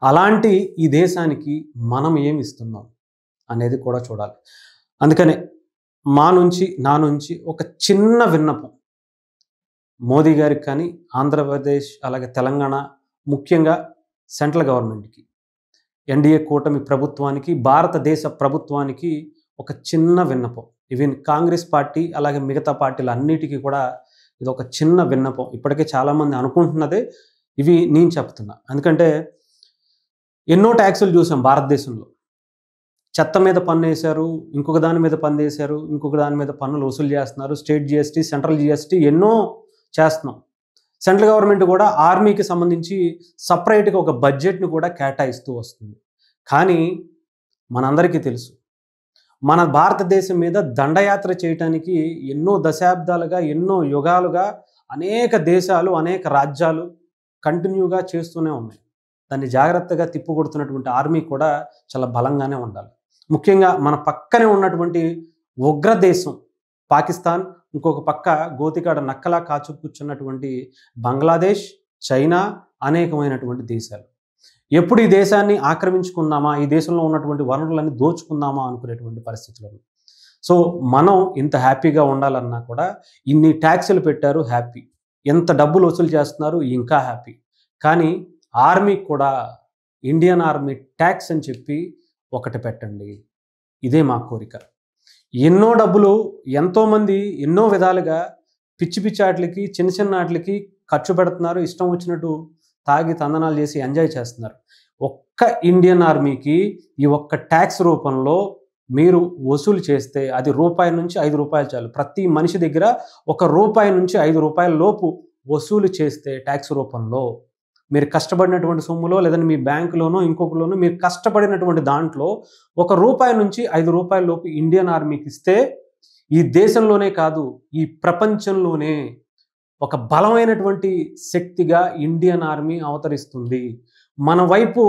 అలాంటి ఈ దేశానికి మనం ఏమి ఇస్తున్నాం అనేది కూడా చూడాలి. అందుకనే నా నుంచి ఒక చిన్న విన్నపం మోదీ గారికి కానీ, ఆంధ్రప్రదేశ్ అలాగే తెలంగాణ ముఖ్యంగా సెంట్రల్ గవర్నమెంట్‌కి, ఎన్‌డీఏ కూటమి ప్రభుత్వానికి, భారతదేశ ప్రభుత్వానికి ఒక చిన్న విన్నపం. ఈవెన్ కాంగ్రెస్ పార్టీ అలాగే మిగతా పార్టీలన్నిటికీ కూడా ఇదొక చిన్న విన్నపం. ఇప్పటికే చాలామంది అనుకుంటున్నదే ఇవి నేను చెప్తున్నా. ఎందుకంటే ఎన్నో ట్యాక్సులు చూసాం భారతదేశంలో. చెత్త మీద పన్నేశారు, ఇంకొక దాని మీద పన్నేశారు, ఇంకొక దాని మీద పన్నులు వసూలు చేస్తున్నారు. స్టేట్ జీఎస్టీ, సెంట్రల్ జీఎస్టీ ఎన్నో చేస్తున్నాం. సెంట్రల్ గవర్నమెంట్ కూడా ఆర్మీకి సంబంధించి సెపరేట్‌గా ఒక బడ్జెట్‌ని కూడా కేటాయిస్తూ వస్తుంది. కానీ మనందరికీ తెలుసు, మన భారతదేశం మీద దండయాత్ర చేయటానికి ఎన్నో దశాబ్దాలుగా, ఎన్నో యుగాలుగా అనేక దేశాలు, అనేక రాజ్యాలు కంటిన్యూగా చేస్తూనే ఉన్నాయి. దాన్ని జాగ్రత్తగా తిప్పికొడుతున్నటువంటి ఆర్మీ కూడా చాలా బలంగానే ఉండాలి. ముఖ్యంగా మన పక్కనే ఉన్నటువంటి ఉగ్రదేశం పాకిస్తాన్, ఇంకొక పక్క గోతికాడ నక్కలా కాచు కూర్చున్నటువంటి బంగ్లాదేశ్, చైనా అనేకమైనటువంటి దేశాలు. ఎప్పుడు ఈ దేశాన్ని ఆక్రమించుకుందామా, ఈ దేశంలో ఉన్నటువంటి వనరులన్నీ దోచుకుందామా అనుకునేటువంటి పరిస్థితులు ఉన్నాయి. సో మనం ఇంత హ్యాపీగా ఉండాలన్నా కూడా ఇన్ని ట్యాక్సులు పెట్టారు హ్యాపీ, ఎంత డబ్బులు వసూలు చేస్తున్నారు ఇంకా హ్యాపీ. కానీ ఆర్మీకి కూడా ఇండియన్ ఆర్మీ ట్యాక్స్ అని చెప్పి ఒకటి పెట్టండి. ఇదే మా కోరిక. ఎన్నో డబ్బులు ఎంతోమంది ఎన్నో విధాలుగా పిచ్చి పిచ్చి ఆటలకి, చిన్న చిన్న ఆటలకి ఖర్చు పెడుతున్నారు. ఇష్టం వచ్చినట్టు తాగి తందనాలు చేసి ఎంజాయ్ చేస్తున్నారు. ఒక్క ఇండియన్ ఆర్మీకి ఈ ఒక్క ట్యాక్స్ రూపంలో మీరు వసూలు చేస్తే అది రూపాయి నుంచి ₹5 చాలు. ప్రతి మనిషి దగ్గర రూపాయి నుంచి ₹5 లోపు వసూలు చేస్తే ట్యాక్స్ రూపంలో మీరు కష్టపడినటువంటి సొమ్ములో లేదంటే మీ బ్యాంకులోనో ఇంకొకలోనో మీరు కష్టపడినటువంటి దాంట్లో రూపాయి నుంచి ₹5 లోపు ఇండియన్ ఆర్మీకి ఇస్తే ఈ దేశంలోనే కాదు, ఈ ప్రపంచంలోనే ఒక బలమైనటువంటి శక్తిగా ఇండియన్ ఆర్మీ అవతరిస్తుంది. మన వైపు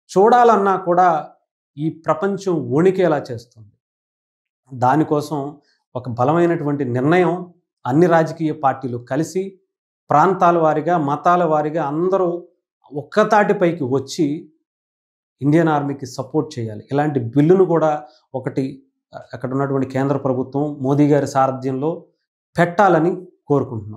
చూడాలన్నా కూడా ఈ ప్రపంచం వణికేలా చేస్తుంది. దానికోసం ఒక బలమైనటువంటి నిర్ణయం అన్ని రాజకీయ పార్టీలు కలిసి ప్రాంతాల వారీగా, మతాల వారీగా అందరూ ఒక్కతాటిపైకి వచ్చి ఇండియన్ ఆర్మీకి సపోర్ట్ చేయాలి. ఇలాంటి బిల్లును కూడా ఒకటి అక్కడ ఉన్నటువంటి కేంద్ర ప్రభుత్వం మోదీ గారి సారథ్యంలో పెట్టాలని కోరుకుంటున్నాం.